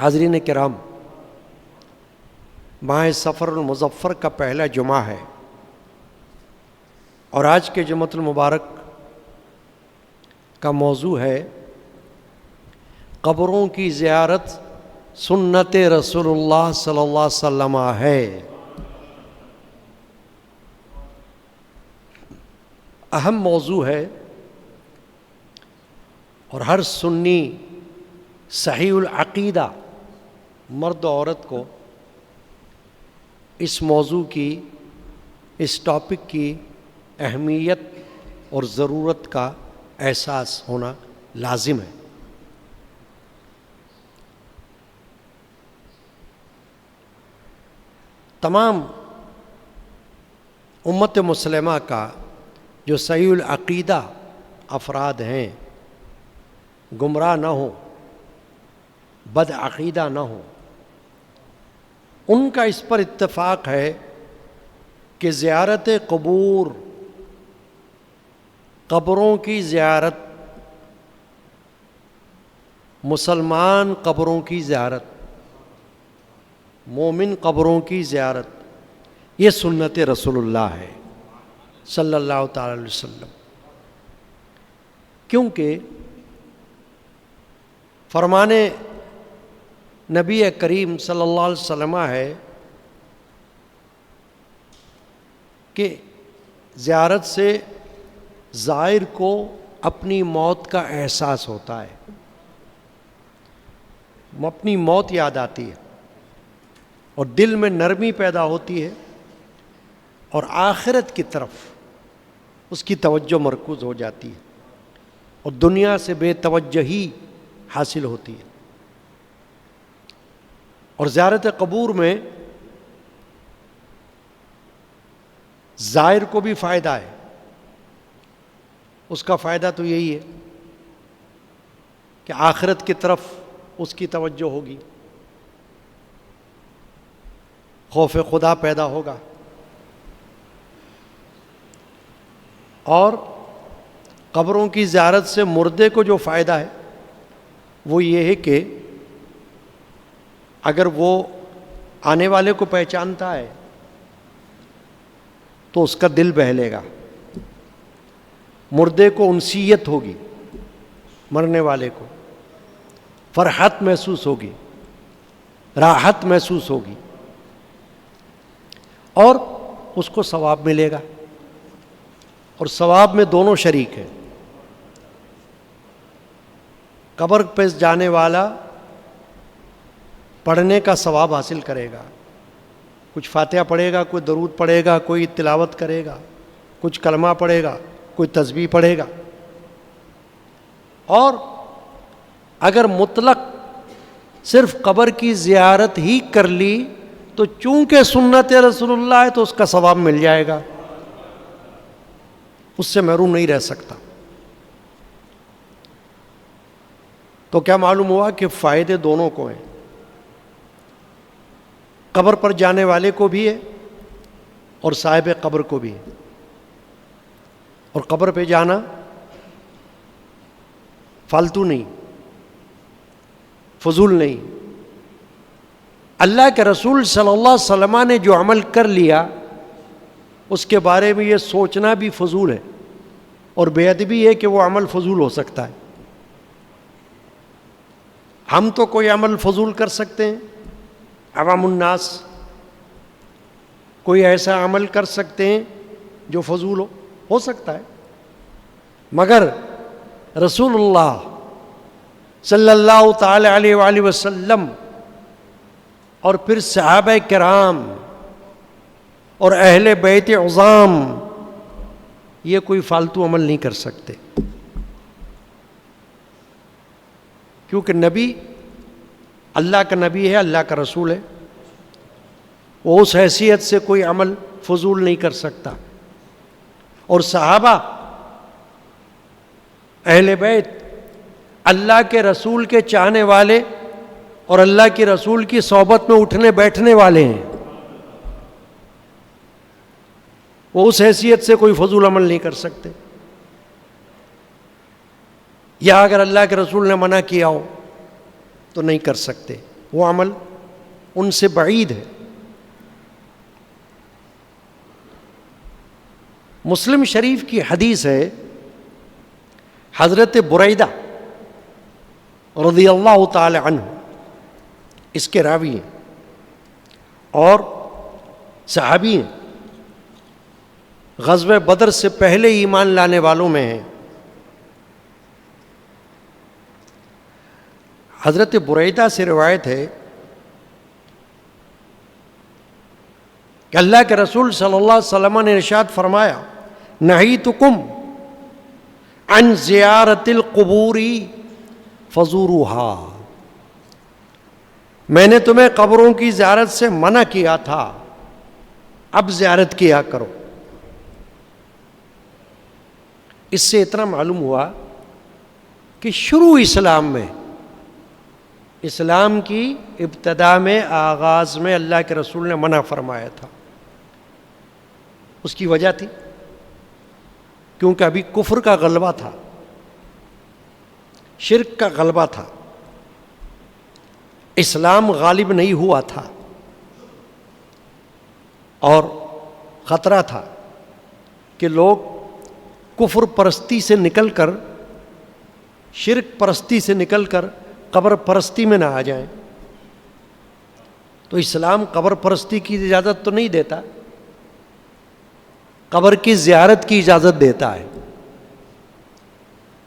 حاضرین کرام، ماہ سفر المظفر کا پہلا جمعہ ہے، اور آج کے جمعۃ المبارک کا موضوع ہے قبروں کی زیارت سنت رسول اللہ صلی اللہ علیہ وسلم ہے۔ اہم موضوع ہے، اور ہر سنی صحیح العقیدہ مرد و عورت کو اس موضوع کی، اس ٹاپک کی اہمیت اور ضرورت کا احساس ہونا لازم ہے۔ تمام امت مسلمہ کا جو صحیح العقیدہ افراد ہیں، گمراہ نہ ہوں، بد عقیدہ نہ ہوں، ان کا اس پر اتفاق ہے کہ زیارت قبور، قبروں کی زیارت، مسلمان قبروں کی زیارت، مومن قبروں کی زیارت، یہ سنت رسول اللہ ہے صلی اللہ تعالی علیہ وسلم۔ کیونکہ فرمان نبی کریم صلی اللہ علیہ وسلم ہے کہ زیارت سے زائر کو اپنی موت کا احساس ہوتا ہے، اپنی موت یاد آتی ہے، اور دل میں نرمی پیدا ہوتی ہے، اور آخرت کی طرف اس کی توجہ مرکوز ہو جاتی ہے، اور دنیا سے بے توجہی حاصل ہوتی ہے۔ اور زیارت قبور میں زائر کو بھی فائدہ ہے۔ اس کا فائدہ تو یہی ہے کہ آخرت کی طرف اس کی توجہ ہوگی، خوف خدا پیدا ہوگا، اور قبروں کی زیارت سے مردے کو جو فائدہ ہے وہ یہ ہے کہ اگر وہ آنے والے کو پہچانتا ہے تو اس کا دل بہلے گا، مردے کو انسیت ہوگی، مرنے والے کو فرحت محسوس ہوگی، راحت محسوس ہوگی، اور اس کو ثواب ملے گا، اور ثواب میں دونوں شریک ہیں۔ قبر پہ جانے والا پڑھنے کا ثواب حاصل کرے گا، کچھ فاتحہ پڑھے گا، کوئی درود پڑھے گا، کوئی تلاوت کرے گا، کچھ کلمہ پڑھے گا، کوئی تسبیح پڑھے گا۔ اور اگر مطلق صرف قبر کی زیارت ہی کر لی تو چونکہ سنت رسول اللہ ہے تو اس کا ثواب مل جائے گا، اس سے محروم نہیں رہ سکتا۔ تو کیا معلوم ہوا کہ فائدے دونوں کو ہیں، قبر پر جانے والے کو بھی ہے اور صاحب قبر کو بھی ہے۔ اور قبر پہ جانا فالتو نہیں، فضول نہیں۔ اللہ کے رسول صلی اللہ علیہ وسلم نے جو عمل کر لیا اس کے بارے میں یہ سوچنا بھی فضول ہے، اور بے ادبی ہے کہ وہ عمل فضول ہو سکتا ہے۔ ہم تو کوئی عمل فضول کر سکتے ہیں، عوام الناس کوئی ایسا عمل کر سکتے ہیں جو فضول ہو سکتا ہے، مگر رسول اللہ صلی اللہ تعالی علیہ وآلہ وسلم اور پھر صحابہ کرام اور اہل بیت عظام یہ کوئی فالتو عمل نہیں کر سکتے، کیونکہ نبی اللہ کا نبی ہے، اللہ کا رسول ہے، وہ اس حیثیت سے کوئی عمل فضول نہیں کر سکتا۔ اور صحابہ اہل بیت اللہ کے رسول کے چاہنے والے اور اللہ کے رسول کی صحبت میں اٹھنے بیٹھنے والے ہیں، وہ اس حیثیت سے کوئی فضول عمل نہیں کر سکتے۔ یا اگر اللہ کے رسول نے منع کیا ہو تو نہیں کر سکتے، وہ عمل ان سے بعید ہے۔ مسلم شریف کی حدیث ہے، حضرت بریدہ رضی اللہ تعالی عنہ اس کے راوی ہیں اور صحابی ہیں، غزوہ بدر سے پہلے ایمان لانے والوں میں ہیں۔ حضرت بریدہ سے روایت ہے کہ اللہ کے رسول صلی اللہ علیہ وسلم نے ارشاد فرمایا، نہیتکم عن زیارت القبور فزوروها، میں نے تمہیں قبروں کی زیارت سے منع کیا تھا، اب زیارت کیا کرو۔ اس سے اتنا معلوم ہوا کہ شروع اسلام کی ابتدا میں، آغاز میں اللہ کے رسول نے منع فرمایا تھا۔ اس کی وجہ تھی کیونکہ ابھی کفر کا غلبہ تھا، شرک کا غلبہ تھا، اسلام غالب نہیں ہوا تھا، اور خطرہ تھا کہ لوگ کفر پرستی سے نکل کر، شرک پرستی سے نکل کر قبر پرستی میں نہ آ جائیں۔ تو اسلام قبر پرستی کی اجازت تو نہیں دیتا، قبر کی زیارت کی اجازت دیتا ہے۔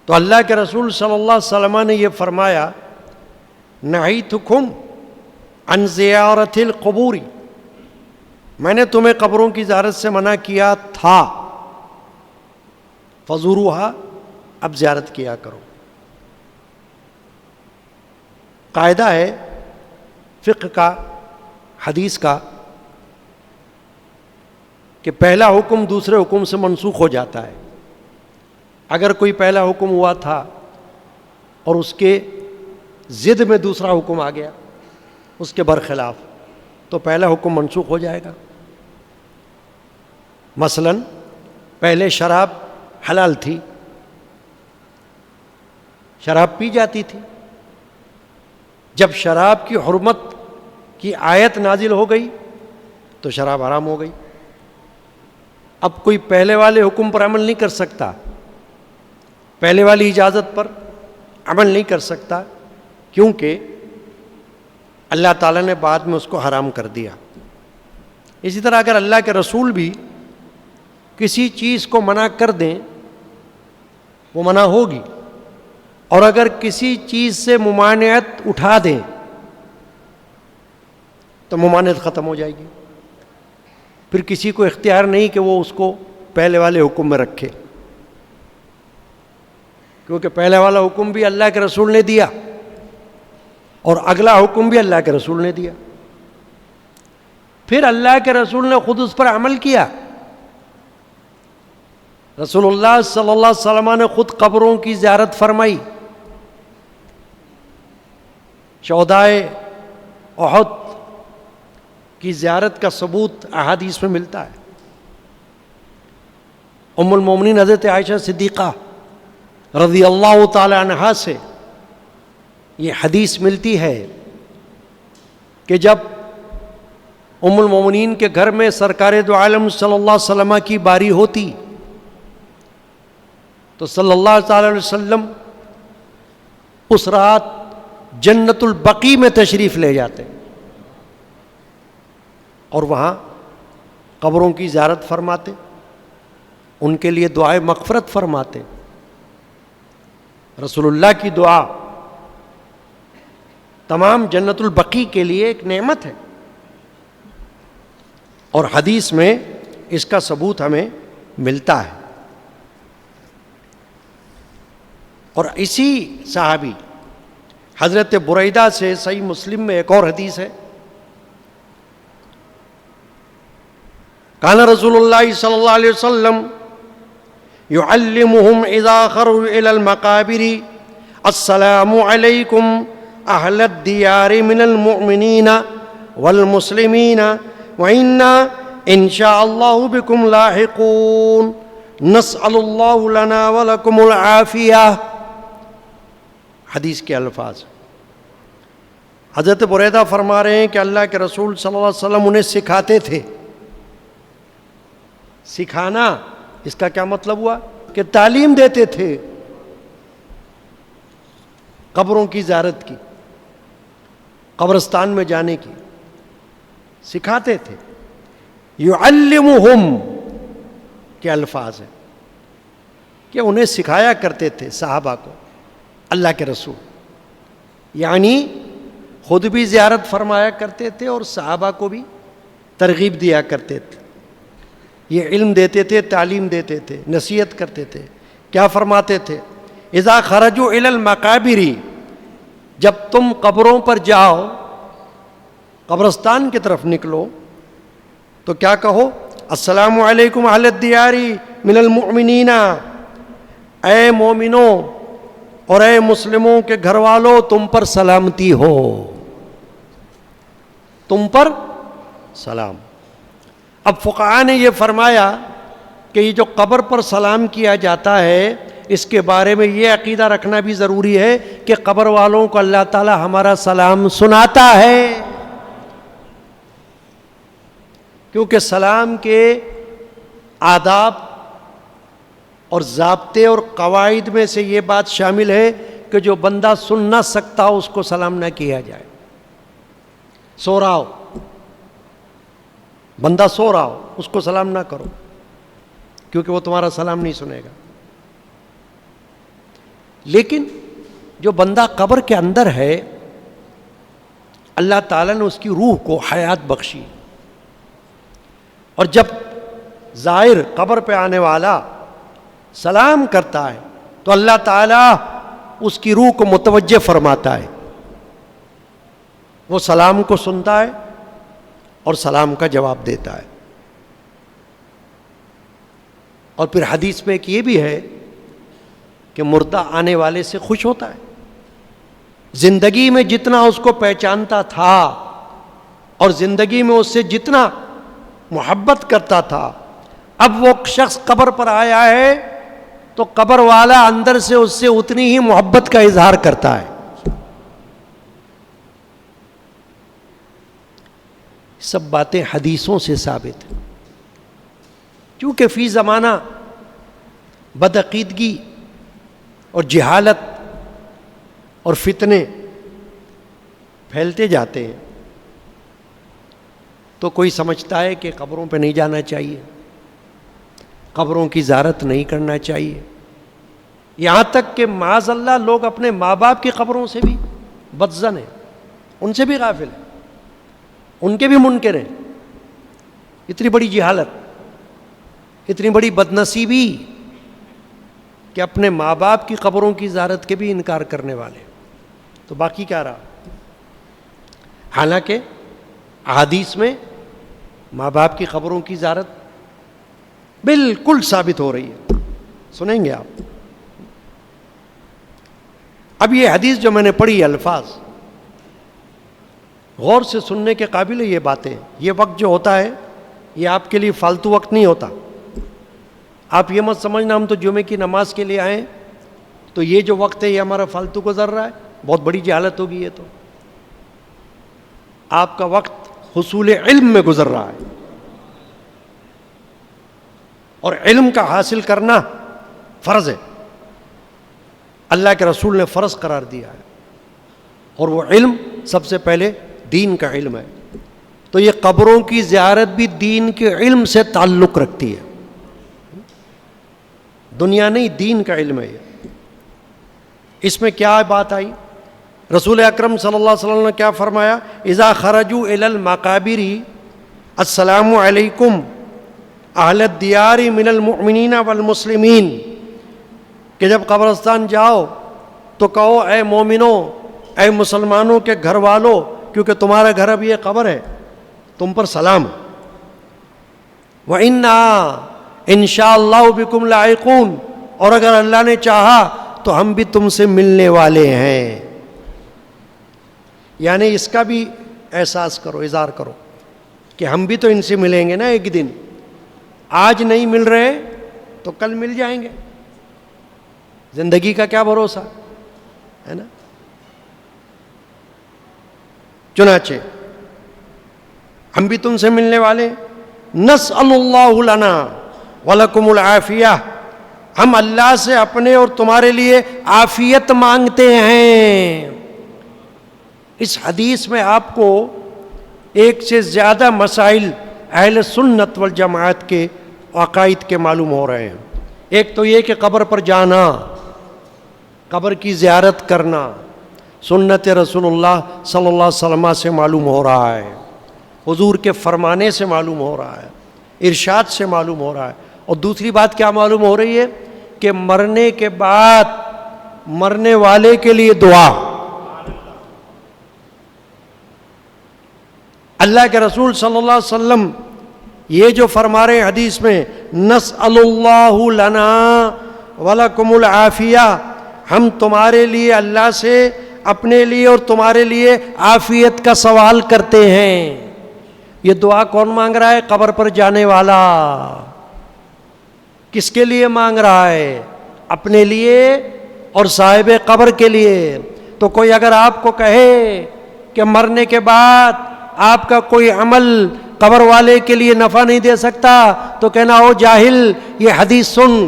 تو اللہ کے رسول صلی اللہ علیہ وسلم نے یہ فرمایا، نہیتکم عن زیارت القبور، میں نے تمہیں قبروں کی زیارت سے منع کیا تھا، فزوروها، اب زیارت کیا کرو۔ قاعدہ ہے فقہ کا، حدیث کا، کہ پہلا حکم دوسرے حکم سے منسوخ ہو جاتا ہے۔ اگر کوئی پہلا حکم ہوا تھا اور اس کے ضد میں دوسرا حکم آ گیا اس کے برخلاف، تو پہلا حکم منسوخ ہو جائے گا۔ مثلا پہلے شراب حلال تھی، شراب پی جاتی تھی، جب شراب کی حرمت کی آیت نازل ہو گئی تو شراب حرام ہو گئی۔ اب کوئی پہلے والے حکم پر عمل نہیں کر سکتا، پہلے والی اجازت پر عمل نہیں کر سکتا، کیونکہ اللہ تعالیٰ نے بعد میں اس کو حرام کر دیا۔ اسی طرح اگر اللہ کے رسول بھی کسی چیز کو منع کر دیں وہ منع ہوگی، اور اگر کسی چیز سے ممانعت اٹھا دیں تو ممانعت ختم ہو جائے گی، پھر کسی کو اختیار نہیں کہ وہ اس کو پہلے والے حکم میں رکھے، کیونکہ پہلے والا حکم بھی اللہ کے رسول نے دیا اور اگلا حکم بھی اللہ کے رسول نے دیا، پھر اللہ کے رسول نے خود اس پر عمل کیا۔ رسول اللہ صلی اللہ علیہ وسلم نے خود قبروں کی زیارت فرمائی۔ شہدائے احد کی زیارت کا ثبوت احادیث میں ملتا ہے۔ ام المومنین حضرت عائشہ صدیقہ رضی اللہ تعالی عنہا سے یہ حدیث ملتی ہے کہ جب ام المومنین کے گھر میں سرکار دو عالم صلی اللہ علیہ وسلم کی باری ہوتی تو صلی اللہ تعالی علیہ وسلم اس رات جنت البقیع میں تشریف لے جاتے اور وہاں قبروں کی زیارت فرماتے، ان کے لیے دعائے مغفرت فرماتے۔ رسول اللہ کی دعا تمام جنت البقیع کے لیے ایک نعمت ہے، اور حدیث میں اس کا ثبوت ہمیں ملتا ہے۔ اور اسی صحابی حضرت بریدہ سے صحیح مسلم میں ایک اور حدیث ہے، کان رسول اللہ صلی اللہ علیہ وسلم يعلمهم اذا خرجوا الى المقابر السلام علیکم اہل الدیار من المؤمنین والمسلمین وإنا ان شاء اللہ بكم لاحقون نسأل اللہ لنا ولکم العافیہ۔ حدیث کے الفاظ، حضرت بریدہ فرما رہے ہیں کہ اللہ کے رسول صلی اللہ علیہ وسلم انہیں سکھاتے تھے. سکھانا اس کا کیا مطلب ہوا کہ تعلیم دیتے تھے قبروں کی زیارت کی، قبرستان میں جانے کی سکھاتے تھے. یعلمہم کے الفاظ ہیں کہ انہیں سکھایا کرتے تھے صحابہ کو اللہ کے رسول، یعنی خود بھی زیارت فرمایا کرتے تھے اور صحابہ کو بھی ترغیب دیا کرتے تھے. یہ علم دیتے تھے، تعلیم دیتے تھے، نصیحت کرتے تھے. کیا فرماتے تھے؟ اذا خرجوا الی المقابر، جب تم قبروں پر جاؤ، قبرستان کی طرف نکلو تو کیا کہو؟ السلام علیکم اہل الدیار من المؤمنین، اے مومنوں اور اے مسلموں کے گھر والوں، تم پر سلامتی ہو، تم پر سلام. اب فقہاء نے یہ فرمایا کہ یہ جو قبر پر سلام کیا جاتا ہے، اس کے بارے میں یہ عقیدہ رکھنا بھی ضروری ہے کہ قبر والوں کو اللہ تعالی ہمارا سلام سناتا ہے، کیونکہ سلام کے آداب اور ضابطے اور قواعد میں سے یہ بات شامل ہے کہ جو بندہ سن نہ سکتا اس کو سلام نہ کیا جائے. سو رہا ہو، بندہ سو رہا ہو، اس کو سلام نہ کرو، کیونکہ وہ تمہارا سلام نہیں سنے گا. لیکن جو بندہ قبر کے اندر ہے، اللہ تعالیٰ نے اس کی روح کو حیات بخشی، اور جب زائر قبر پہ آنے والا سلام کرتا ہے تو اللہ تعالیٰ اس کی روح کو متوجہ فرماتا ہے، وہ سلام کو سنتا ہے اور سلام کا جواب دیتا ہے. اور پھر حدیث میں ایک یہ بھی ہے کہ مردہ آنے والے سے خوش ہوتا ہے. زندگی میں جتنا اس کو پہچانتا تھا اور زندگی میں اس سے جتنا محبت کرتا تھا، اب وہ شخص قبر پر آیا ہے تو قبر والا اندر سے اس سے اتنی ہی محبت کا اظہار کرتا ہے. سب باتیں حدیثوں سے ثابت ہیں. کیونکہ فی زمانہ بدعقیدگی اور جہالت اور فتنے پھیلتے جاتے ہیں، تو کوئی سمجھتا ہے کہ قبروں پہ نہیں جانا چاہیے، قبروں کی زیارت نہیں کرنا چاہیے، یہاں تک کہ معاذ اللہ لوگ اپنے ماں باپ کی قبروں سے بھی بدظن ہیں، ان سے بھی غافل ہیں، ان کے بھی منکر ہیں. اتنی بڑی جہالت، اتنی بڑی بدنصیبی کہ اپنے ماں باپ کی قبروں کی زیارت کے بھی انکار کرنے والے. تو باقی کیا رہا؟ حالانکہ احادیث میں ماں باپ کی قبروں کی زیارت بالکل ثابت ہو رہی ہے. سنیں گے آپ. اب یہ حدیث جو میں نے پڑھی، الفاظ غور سے سننے کے قابل ہے. یہ باتیں، یہ وقت جو ہوتا ہے یہ آپ کے لیے فالتو وقت نہیں ہوتا. آپ یہ مت سمجھنا ہم تو جمعے کی نماز کے لیے آئیں تو یہ جو وقت ہے یہ ہمارا فالتو گزر رہا ہے. بہت بڑی جہالت ہوگی یہ. تو آپ کا وقت حصول علم میں گزر رہا ہے، اور علم کا حاصل کرنا فرض ہے، اللہ کے رسول نے فرض قرار دیا ہے. اور وہ علم سب سے پہلے دین کا علم ہے. تو یہ قبروں کی زیارت بھی دین کے علم سے تعلق رکھتی ہے، دنیا نہیں، دین کا علم ہے. اس میں کیا بات آئی؟ رسول اکرم صلی اللہ علیہ وسلم نے کیا فرمایا؟ اذا خرجوا الی المقابر السلام علیکم اہل الدیار من المؤمنین والمسلمین، کہ جب قبرستان جاؤ تو کہو اے مومنوں، اے مسلمانوں کے گھر والوں، کیونکہ تمہارا گھر اب یہ قبر ہے، تم پر سلام. وَإِنَّا إِنشَاءَ بِكُمْ لَائِقُونَ، اور اگر اللہ نے چاہا تو ہم بھی تم سے ملنے والے ہیں. یعنی اس کا بھی احساس کرو، اظہار کرو کہ ہم بھی تو ان سے ملیں گے نا ایک دن. آج نہیں مل رہے تو کل مل جائیں گے. زندگی کا کیا بھروسہ ہے نا. چنانچہ ہم بھی تم سے ملنے والے، نسأل اللہ لنا ولکم العافیہ، ہم اللہ سے اپنے اور تمہارے لیے عافیت مانگتے ہیں۔ اس حدیث میں آپ کو ایک سے زیادہ مسائل اہل سنت والجماعت کے عقائد کے معلوم ہو رہے ہیں۔ ایک تو یہ کہ قبر پر جانا، قبر کی زیارت کرنا سنت رسول اللہ صلی اللہ علیہ وسلم سے معلوم ہو رہا ہے، حضور کے فرمانے سے معلوم ہو رہا ہے، ارشاد سے معلوم ہو رہا ہے۔ اور دوسری بات کیا معلوم ہو رہی ہے کہ مرنے کے بعد مرنے والے کے لیے دعا، اللہ کے رسول صلی اللہ علیہ وسلم یہ جو فرما رہے ہیں حدیث میں، نسأل اللہ لنا ولکم العافیہ، ہم تمہارے لیے اللہ سے اپنے لیے اور تمہارے لیے عافیت کا سوال کرتے ہیں۔ یہ دعا کون مانگ رہا ہے؟ قبر پر جانے والا۔ کس کے لیے مانگ رہا ہے؟ اپنے لیے اور صاحب قبر کے لیے۔ تو کوئی اگر آپ کو کہے کہ مرنے کے بعد آپ کا کوئی عمل قبر والے کے لیے نفع نہیں دے سکتا، تو کہنا او جاہل یہ حدیث سن،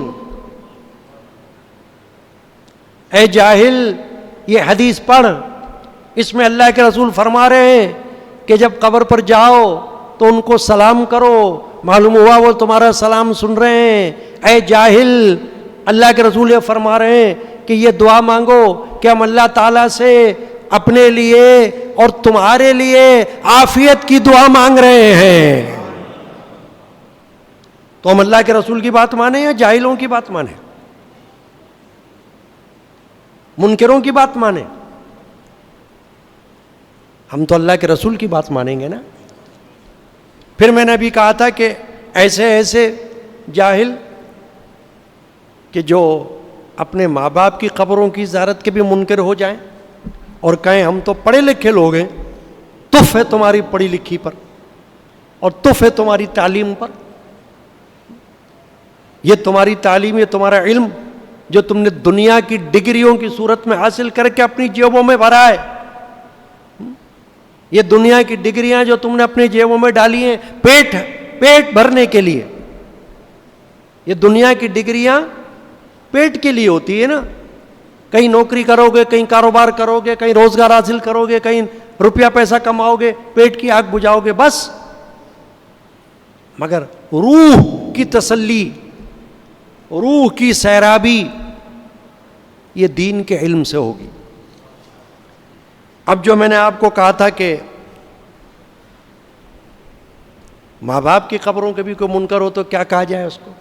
اے جاہل یہ حدیث پڑھ، اس میں اللہ کے رسول فرما رہے ہیں کہ جب قبر پر جاؤ تو ان کو سلام کرو، معلوم ہوا وہ تمہارا سلام سن رہے ہیں۔ اے جاہل، اللہ کے رسول یہ فرما رہے ہیں کہ یہ دعا مانگو کہ ہم اللہ تعالیٰ سے اپنے لیے اور تمہارے لیے عافیت کی دعا مانگ رہے ہیں۔ تو ہم اللہ کے رسول کی بات مانیں یا جاہلوں کی بات مانیں؟ منکروں کی بات مانیں؟ ہم تو اللہ کے رسول کی بات مانیں گے نا۔ پھر میں نے ابھی کہا تھا کہ ایسے جاہل کہ جو اپنے ماں باپ کی قبروں کی زیارت کے بھی منکر ہو جائیں اور کہیں ہم تو پڑھے لکھے لوگ ہیں، تف ہے تمہاری پڑھی لکھی پر اور تف ہے تمہاری تعلیم پر، یہ تمہاری تعلیم، یہ تمہارا علم جو تم نے دنیا کی ڈگریوں کی صورت میں حاصل کر کے اپنی جیبوں میں بھرا ہے، یہ دنیا کی ڈگریاں جو تم نے اپنی جیبوں میں ڈالی ہیں پیٹ بھرنے کے لیے، یہ دنیا کی ڈگریاں پیٹ کے لیے ہوتی ہے نا، کہیں نوکری کرو گے، کہیں کاروبار کرو گے، کہیں روزگار حاصل کرو گے، کہیں روپیہ پیسہ کماؤ گے، پیٹ کی آگ بجھاؤ گے بس، مگر روح کی تسلی، روح کی سیرابی یہ دین کے علم سے ہوگی۔ اب جو میں نے آپ کو کہا تھا کہ ماں باپ کی قبروں کے بھی کوئی منکر ہو تو کیا کہا جائے اس کو،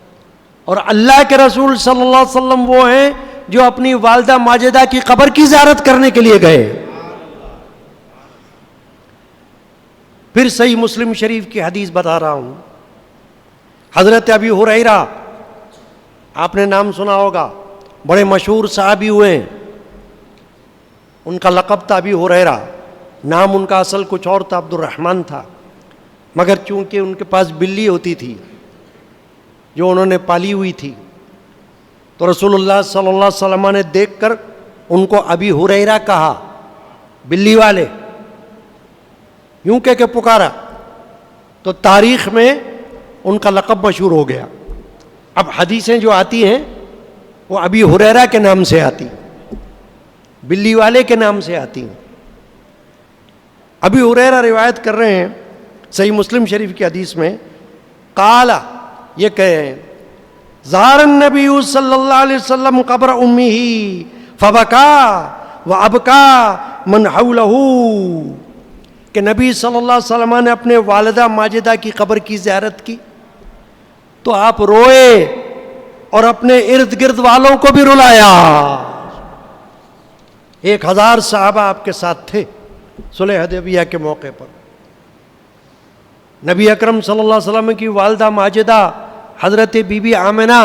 اور اللہ کے رسول صلی اللہ علیہ وسلم وہ ہیں جو اپنی والدہ ماجدہ کی قبر کی زیارت کرنے کے لیے گئے۔ پھر صحیح مسلم شریف کی حدیث بتا رہا ہوں، حضرت ابی ہریرہ، آپ نے نام سنا ہوگا، بڑے مشہور صحابی ہوئے، ان کا لقب تھا ابی ہریرہ، نام ان کا اصل کچھ اور تھا، عبد الرحمن تھا، مگر چونکہ ان کے پاس بلی ہوتی تھی جو انہوں نے پالی ہوئی تھی، تو رسول اللہ صلی اللہ علیہ وسلم نے دیکھ کر ان کو ابی ہریرہ کہا، بلی والے یوں کہہ کے پکارا، تو تاریخ میں ان کا لقب مشہور ہو گیا۔ اب حدیثیں جو آتی ہیں وہ ابی ہریرہ کے نام سے آتی، بلی والے کے نام سے آتی ہیں۔ ابی ہریرہ روایت کر رہے ہیں صحیح مسلم شریف کی حدیث میں، قال، یہ کہے ہیں، زار النبی صلی اللہ علیہ وسلم قبر امہ فبکا وابکا من حولہ، کہ نبی صلی اللہ علیہ وسلم نے اپنے والدہ ماجدہ کی قبر کی زیارت کی تو آپ روئے اور اپنے ارد گرد والوں کو بھی رلایا۔ 1000 صحابہ آپ کے ساتھ تھے صلح حدیبیہ کے موقع پر۔ نبی اکرم صلی اللہ علیہ وسلم کی والدہ ماجدہ حضرت بی بی آمنہ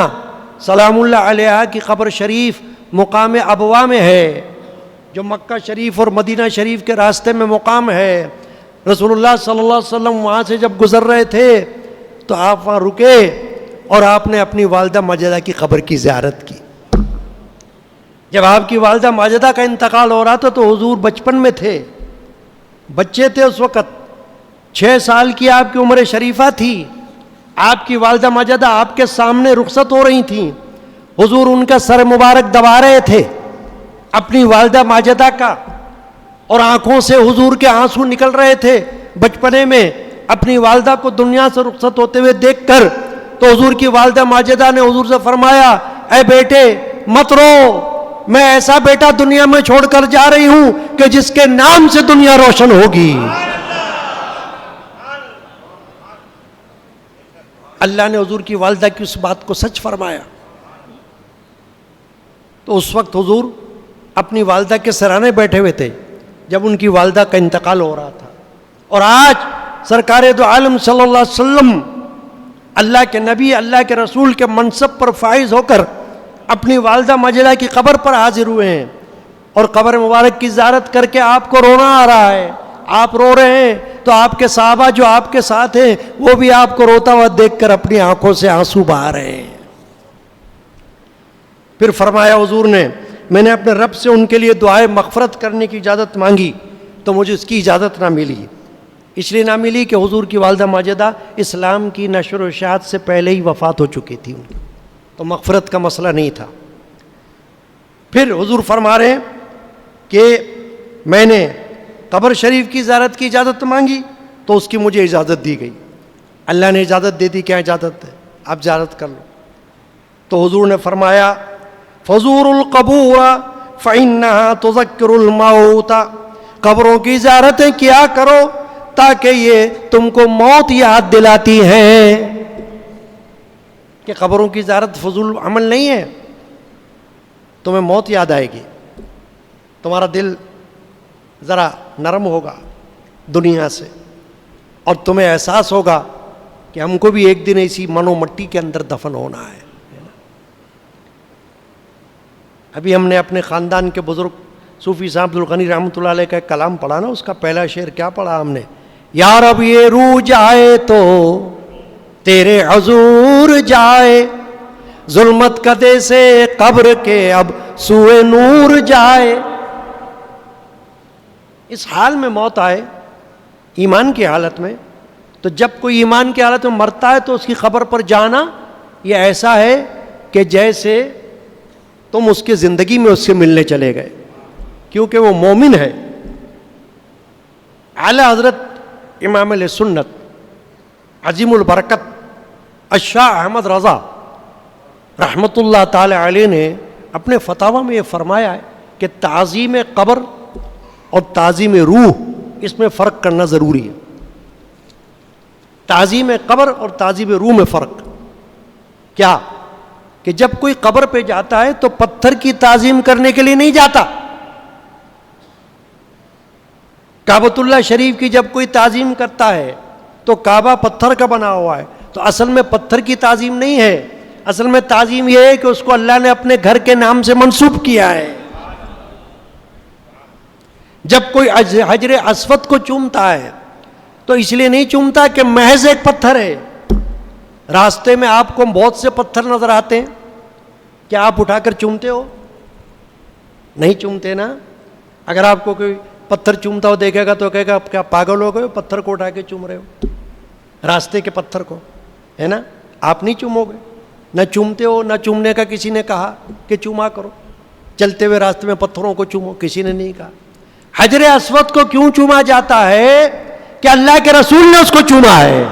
سلام اللہ علیہا کی قبر شریف مقام ابوا میں ہے، جو مکہ شریف اور مدینہ شریف کے راستے میں مقام ہے۔ رسول اللہ صلی اللہ علیہ وسلم وہاں سے جب گزر رہے تھے تو آپ وہاں رکے اور آپ نے اپنی والدہ ماجدہ کی قبر کی زیارت کی۔ جب آپ کی والدہ ماجدہ کا انتقال ہو رہا تھا تو حضور بچپن میں تھے، بچے تھے اس وقت، 6 سال کی آپ کی عمر شریفہ تھی، آپ کی والدہ ماجدہ آپ کے سامنے رخصت ہو رہی تھیں، حضور ان کا سر مبارک دبا رہے تھے اپنی والدہ ماجدہ کا، اور آنکھوں سے حضور کے آنسو نکل رہے تھے بچپنے میں اپنی والدہ کو دنیا سے رخصت ہوتے ہوئے دیکھ کر۔ تو حضور کی والدہ ماجدہ نے حضور سے فرمایا، اے بیٹے مت رو، میں ایسا بیٹا دنیا میں چھوڑ کر جا رہی ہوں کہ جس کے نام سے دنیا روشن ہوگی۔ اللہ نے حضور کی والدہ کی اس بات کو سچ فرمایا۔ تو اس وقت حضور اپنی والدہ کے سرانے بیٹھے ہوئے تھے جب ان کی والدہ کا انتقال ہو رہا تھا، اور آج سرکار دو عالم صلی اللہ علیہ وسلم اللہ کے نبی، اللہ کے رسول کے منصب پر فائز ہو کر اپنی والدہ ماجدہ کی قبر پر حاضر ہوئے ہیں، اور قبر مبارک کی زیارت کر کے آپ کو رونا آ رہا ہے، آپ رو رہے ہیں، تو آپ کے صحابہ جو آپ کے ساتھ ہیں وہ بھی آپ کو روتا ہوا دیکھ کر اپنی آنکھوں سے آنسو بہا رہے ہیں۔ پھر فرمایا حضور نے، میں نے اپنے رب سے ان کے لیے دعائے مغفرت کرنے کی اجازت مانگی تو مجھے اس کی اجازت نہ ملی، اس لیے نہ ملی کہ حضور کی والدہ ماجدہ اسلام کی نشر و اشاعت سے پہلے ہی وفات ہو چکی تھی، ان کی تو مغفرت کا مسئلہ نہیں تھا۔ پھر حضور فرما رہے ہیں کہ میں نے قبر شریف کی زیارت کی اجازت مانگی تو اس کی مجھے اجازت دی گئی، اللہ نے اجازت دے دی۔ کیا اجازت ہے؟ آپ زیارت کر لو۔ تو حضور نے فرمایا، فزور القبور فإنها تذکر الموت، قبروں کی زیارتیں کیا کرو تاکہ یہ تم کو موت یاد دلاتی ہیں۔ کہ قبروں کی زیارت فضول عمل نہیں ہے، تمہیں موت یاد آئے گی، تمہارا دل ذرا نرم ہوگا دنیا سے، اور تمہیں احساس ہوگا کہ ہم کو بھی ایک دن ایسی منو مٹی کے اندر دفن ہونا ہے۔ ابھی ہم نے اپنے خاندان کے بزرگ صوفی صاحب عبدالغنی رحمۃ اللہ علیہ کا ایک کلام پڑھا نا، اس کا پہلا شعر کیا پڑھا ہم نے؟ یا رب یہ روح جائے تو تیرے حضور جائے، ظلمت کدے سے قبر کے اب سوئے نور جائے۔ اس حال میں موت آئے ایمان کی حالت میں، تو جب کوئی ایمان کی حالت میں مرتا ہے تو اس کی قبر پر جانا یہ ایسا ہے کہ جیسے تم اس کی زندگی میں اس سے ملنے چلے گئے، کیونکہ وہ مومن ہے۔ اعلی حضرت امام علیہ سنت عظیم البرکت الشاہ احمد رضا رحمۃ اللہ تعالی علیہ نے اپنے فتاویٰ میں یہ فرمایا ہے کہ تعظیم قبر اور تعظیم روح اس میں فرق کرنا ضروری ہے۔ تعظیم قبر اور تعظیم روح میں فرق کیا؟ کہ جب کوئی قبر پہ جاتا ہے تو پتھر کی تعظیم کرنے کے لیے نہیں جاتا۔ کعبۃ اللہ شریف کی جب کوئی تعظیم کرتا ہے تو کعبہ پتھر کا بنا ہوا ہے، تو اصل میں پتھر کی تعظیم نہیں ہے، اصل میں تعظیم یہ ہے کہ اس کو اللہ نے اپنے گھر کے نام سے منسوب کیا ہے۔ جب کوئی حجر اسود کو چومتا ہے تو اس لیے نہیں چومتا کہ محض ایک پتھر ہے۔ راستے میں آپ کو بہت سے پتھر نظر آتے ہیں، کیا آپ اٹھا کر چومتے ہو؟ نہیں چومتے نا۔ اگر آپ کو کوئی پتھر چومتا ہو دیکھے گا تو کہے گا کیا پاگل ہو گئے، پتھر کو اٹھا کے چوم رہے ہو، راستے کے پتھر کو، ہے نا؟ آپ نہیں چومو گے، نہ چومتے ہو، نہ چومنے کا کسی نے کہا کہ چوما کرو، چلتے ہوئے راستے میں پتھروں کو چومو، کسی نے نہیں کہا۔ حجر اسود کو کیوں چوما جاتا ہے؟ کہ اللہ کے رسول نے اس کو چوما ہے۔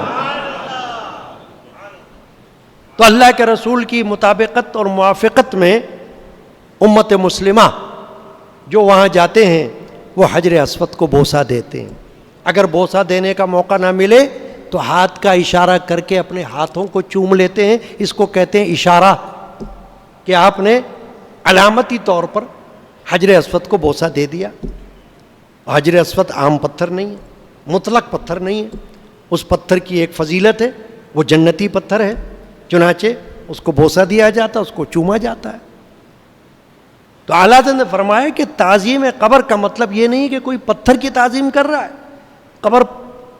تو اللہ کے رسول کی مطابقت اور موافقت میں امت مسلمہ جو وہاں جاتے ہیں وہ حجر اسود کو بوسہ دیتے ہیں۔ اگر بوسہ دینے کا موقع نہ ملے تو ہاتھ کا اشارہ کر کے اپنے ہاتھوں کو چوم لیتے ہیں، اس کو کہتے ہیں اشارہ، کہ آپ نے علامتی طور پر حجر اسود کو بوسہ دے دیا۔ حجر اسود عام پتھر نہیں ہے، مطلق پتھر نہیں ہے، اس پتھر کی ایک فضیلت ہے، وہ جنتی پتھر ہے، چنانچہ اس کو بوسہ دیا جاتا ہے، اس کو چوما جاتا ہے۔ تو اعلیٰ حضرت نے فرمایا کہ تعظیم قبر کا مطلب یہ نہیں کہ کوئی پتھر کی تعظیم کر رہا ہے، قبر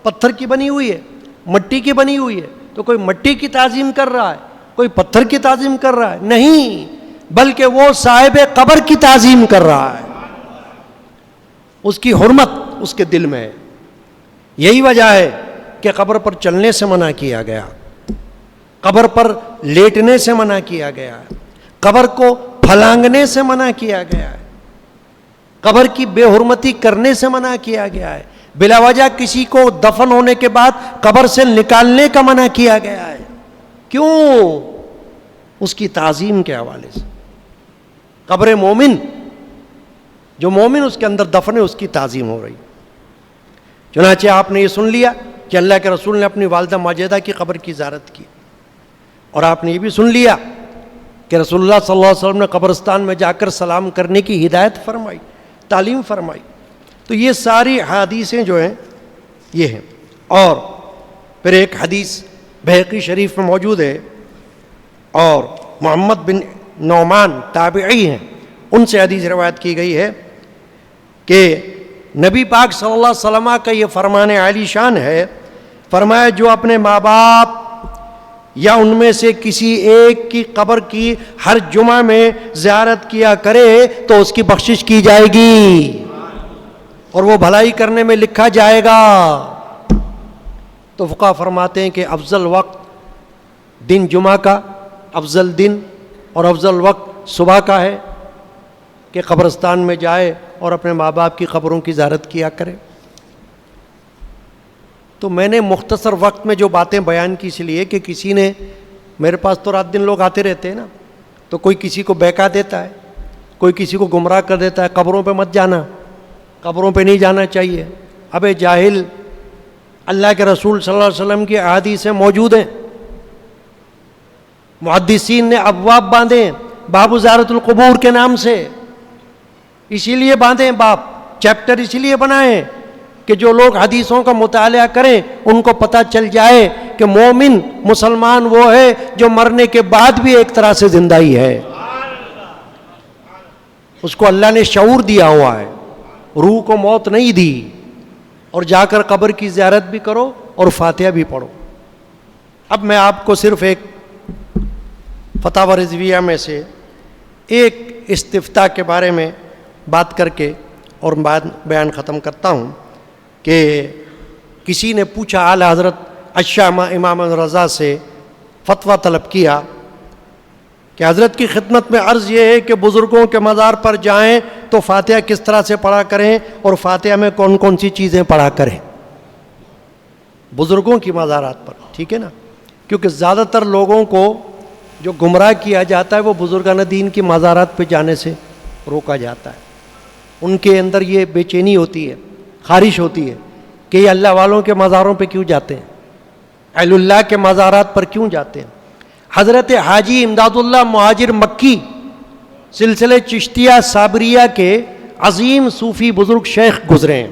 پتھر کی بنی ہوئی ہے، مٹی کی بنی ہوئی ہے، تو کوئی مٹی کی تعظیم کر رہا ہے، کوئی پتھر کی تعظیم کر رہا ہے، نہیں، بلکہ وہ صاحب قبر کی تعظیم کر رہا ہے، اس کی حرمت اس کے دل میں ہے۔ یہی وجہ ہے کہ قبر پر چلنے سے منع کیا گیا، قبر پر لیٹنے سے منع کیا گیا ہے، قبر کو پھلانگنے سے منع کیا گیا ہے، قبر کی بے حرمتی کرنے سے منع کیا گیا ہے، بلا وجہ کسی کو دفن ہونے کے بعد قبر سے نکالنے کا منع کیا گیا ہے۔ کیوں؟ اس کی تعظیم کے حوالے سے۔ قبر مومن، جو مومن اس کے اندر دفن ہے، اس کی تعظیم ہو رہی۔ چنانچہ آپ نے یہ سن لیا کہ اللہ کے رسول نے اپنی والدہ ماجدہ کی قبر کی زیارت کی، اور آپ نے یہ بھی سن لیا کہ رسول اللہ صلی اللہ علیہ وسلم نے قبرستان میں جا کر سلام کرنے کی ہدایت فرمائی، تعلیم فرمائی۔ تو یہ ساری حدیثیں جو ہیں یہ ہیں۔ اور پھر ایک حدیث بہقی شریف میں موجود ہے، اور محمد بن نعمان تابعی ہیں، ان سے حدیث روایت کی گئی ہے کہ نبی پاک صلی اللہ علیہ وسلم کا یہ فرمان عالی شان ہے، فرمایا جو اپنے ماں باپ یا ان میں سے کسی ایک کی قبر کی ہر جمعہ میں زیارت کیا کرے تو اس کی بخشش کی جائے گی اور وہ بھلائی کرنے میں لکھا جائے گا۔ تو فقہا فرماتے ہیں کہ افضل وقت دن جمعہ کا، افضل دن اور افضل وقت صبح کا ہے کہ قبرستان میں جائے اور اپنے ماں باپ کی قبروں کی زیارت کیا کرے۔ تو میں نے مختصر وقت میں جو باتیں بیان کی اس لیے کہ کسی نے، میرے پاس تو رات دن لوگ آتے رہتے ہیں نا، تو کوئی کسی کو بہکا دیتا ہے، کوئی کسی کو گمراہ کر دیتا ہے، قبروں پہ مت جانا، قبروں پہ نہیں جانا چاہیے۔ ابے جاہل، اللہ کے رسول صلی اللہ علیہ وسلم کی احادیثیں موجود ہیں، محدثین نے ابواب باندھے ہیں باب زیارت القبور کے نام سے، اسی لیے باندھے باب، چیپٹر اسی لیے بنائے کہ جو لوگ حدیثوں کا مطالعہ کریں ان کو پتہ چل جائے کہ مومن مسلمان وہ ہے جو مرنے کے بعد بھی ایک طرح سے زندہ ہی ہے، اس کو اللہ نے شعور دیا ہوا ہے، روح کو موت نہیں دی۔ اور جا کر قبر کی زیارت بھی کرو اور فاتحہ بھی پڑھو۔ اب میں آپ کو صرف ایک فتاوی رضویہ میں سے ایک استفتاء کے بارے میں بات کر کے اور بعد بیان ختم کرتا ہوں کہ کسی نے پوچھا، اعلی حضرت الشامہ امام رضا سے فتویٰ طلب کیا کہ حضرت کی خدمت میں عرض یہ ہے کہ بزرگوں کے مزار پر جائیں تو فاتحہ کس طرح سے پڑھا کریں اور فاتحہ میں کون کون سی چیزیں پڑھا کریں بزرگوں کی مزارات پر، ٹھیک ہے نا؟ کیونکہ زیادہ تر لوگوں کو جو گمراہ کیا جاتا ہے وہ بزرگان دین کی مزارات پہ جانے سے روکا جاتا ہے، ان کے اندر یہ بے چینی ہوتی ہے، خارش ہوتی ہے کہ یہ اللہ والوں کے مزاروں پہ کیوں جاتے ہیں، اہل اللہ کے مزارات پر کیوں جاتے ہیں۔ حضرت حاجی امداد اللہ مہاجر مکی سلسلے چشتیہ صابریہ کے عظیم صوفی بزرگ شیخ گزرے ہیں،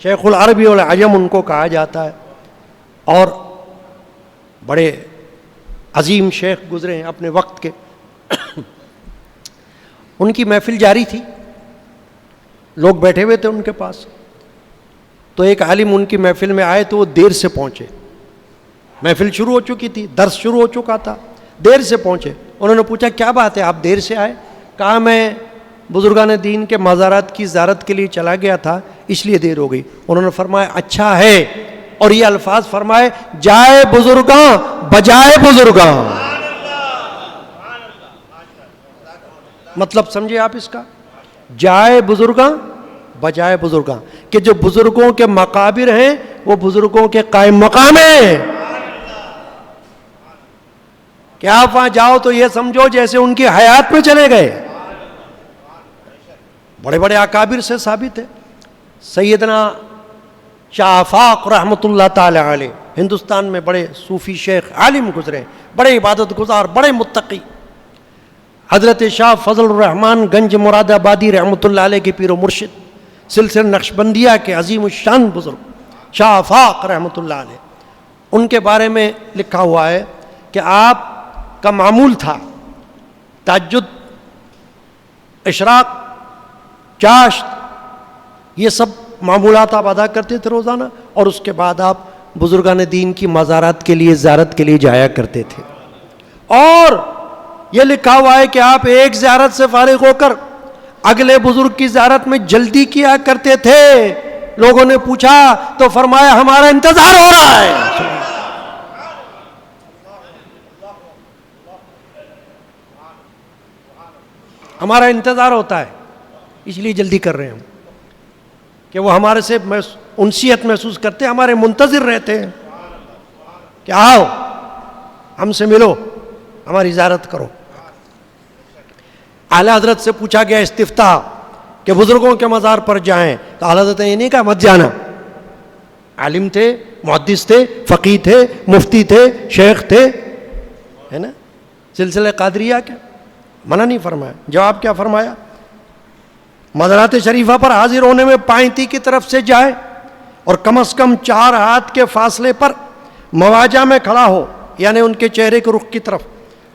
شیخ العربی والعجم ان کو کہا جاتا ہے، اور بڑے عظیم شیخ گزرے ہیں اپنے وقت کے۔ ان کی محفل جاری تھی، لوگ بیٹھے ہوئے تھے ان کے پاس، تو ایک عالم ان کی محفل میں آئے تو وہ دیر سے پہنچے، محفل شروع ہو چکی تھی، درس شروع ہو چکا تھا، دیر سے پہنچے۔ انہوں نے پوچھا کیا بات ہے آپ دیر سے آئے؟ کہا میں بزرگان دین کے مزارات کی زیارت کے لیے چلا گیا تھا اس لیے دیر ہو گئی۔ انہوں نے فرمایا اچھا ہے، اور یہ الفاظ فرمائے جائے بزرگاں بجائے بزرگاں، مطلب سمجھے آپ اس کا، جائے بزرگاں بجائے بزرگاں، کہ جو بزرگوں کے مقابر ہیں وہ بزرگوں کے قائم مقام ہیں، کہ آپ وہاں جاؤ تو یہ سمجھو جیسے ان کی حیات میں چلے گئے۔ بڑے بڑے اکابر سے ثابت ہے، سیدنا شاہ آفاق رحمۃ اللہ تعالی علیہ ہندوستان میں بڑے صوفی شیخ عالم گزرے، بڑے عبادت گزار، بڑے متقی۔ حضرت شاہ فضل الرحمن گنج مراد آبادی رحمۃ اللہ علیہ کے پیر و مرشد، سلسلہ نقشبندیہ کے عظیم الشان بزرگ شاہ آفاق رحمۃ اللہ علیہ، ان کے بارے میں لکھا ہوا ہے کہ آپ کا معمول تھا تہجد، اشراق، چاشت، یہ سب معمولات آپ ادا کرتے تھے روزانہ، اور اس کے بعد آپ بزرگان دین کی مزارات کے لیے زیارت کے لیے جایا کرتے تھے۔ اور یہ لکھا ہوا ہے کہ آپ ایک زیارت سے فارغ ہو کر اگلے بزرگ کی زیارت میں جلدی کیا کرتے تھے لوگوں نے پوچھا تو فرمایا ہمارا انتظار ہو رہا ہے. ہمارا انتظار ہوتا ہے، اس لیے جلدی کر رہے ہیں ہم کہ وہ ہمارے سے انسیت محسوس کرتے، ہمارے منتظر رہتے ہیں کہ آؤ ہم سے ملو، ہماری زیارت کرو. اعلی حضرت سے پوچھا گیا استفتاء کہ بزرگوں کے مزار پر جائیں، تو اعلی حضرت نے یہ نہیں کہا مت جانا. عالم تھے، محدث تھے، فقیہ تھے، مفتی تھے، شیخ تھے، ہے نا. سلسلہ قادریہ کیا منع نہیں فرمایا. جواب کیا فرمایا؟ مزارات شریفہ پر حاضر ہونے میں پائنتی کی طرف سے جائے اور کم از کم 4 ہاتھ کے فاصلے پر مواجہ میں کھڑا ہو، یعنی ان کے چہرے کے رخ کی طرف،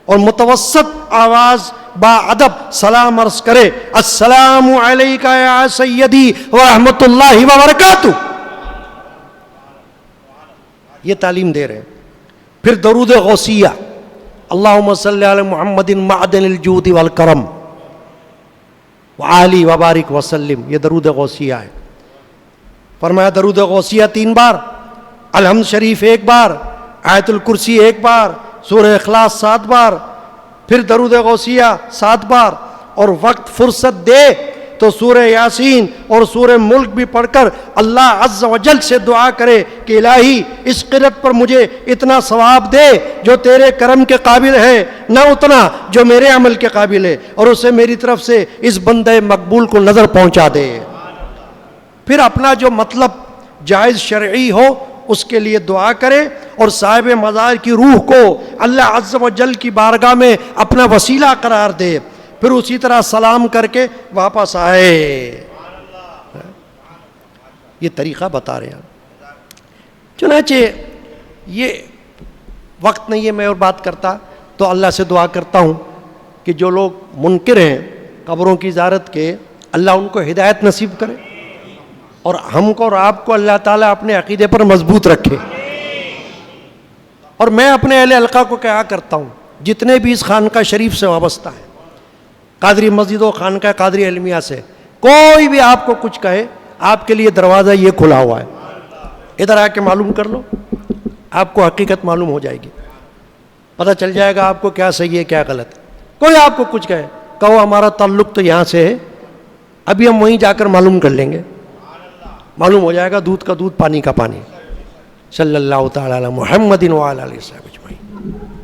اور متوسط آواز با ادب سلام عرض کرے، السلام علیکہ یا سیدی ورحمۃ اللہ وبرکاتہ. یہ تعلیم دے رہے ہیں. پھر درود غوثیہ، اللہم صلی علی محمد معدن الجود والکرم وعلی وبارک وسلم، یہ درود غوثیہ ہے. فرمایا درود غوثیہ 3 بار، الحمد شریف 1 بار، آیت الکرسی 1 بار، سورہ اخلاص 7 بار، پھر درود غوثیہ 7 بار، اور وقت فرصت دے تو سورہ یاسین اور سورہ ملک بھی پڑھ کر اللہ عز و جل سے دعا کرے کہ الہی اس قرت پر مجھے اتنا ثواب دے جو تیرے کرم کے قابل ہے، نہ اتنا جو میرے عمل کے قابل ہے، اور اسے میری طرف سے اس بندے مقبول کو نظر پہنچا دے. پھر اپنا جو مطلب جائز شرعی ہو اس کے لیے دعا کرے، اور صاحب مزار کی روح کو اللہ عز و جل کی بارگاہ میں اپنا وسیلہ قرار دے. پھر اسی طرح سلام کر کے واپس آئے. یہ طریقہ بتا رہے ہیں. چنانچہ یہ وقت نہیں ہے میں اور بات کرتا، تو اللہ سے دعا کرتا ہوں کہ جو لوگ منکر ہیں قبروں کی زیارت کے، اللہ ان کو ہدایت نصیب کرے، اور ہم کو اور آپ کو اللہ تعالیٰ اپنے عقیدے پر مضبوط رکھے. اور میں اپنے اہل حلقہ کو کہا کرتا ہوں، جتنے بھی اس خانقاہ شریف سے وابستہ ہیں، قادری مسجد و خانقاہ قادری علمیہ سے، کوئی بھی آپ کو کچھ کہے، آپ کے لیے دروازہ یہ کھلا ہوا ہے. ادھر آ کے معلوم کر لو، آپ کو حقیقت معلوم ہو جائے گی، پتہ چل جائے گا آپ کو کیا صحیح ہے کیا غلط ہے. کوئی آپ کو کچھ کہے، کہو ہمارا تعلق تو یہاں سے ہے، ابھی ہم وہیں جا کر معلوم کر لیں گے، معلوم ہو جائے گا دودھ کا دودھ پانی کا پانی. صلی اللہ تعالی علی محمد وعلی آلہ وصحبہ اجمعین.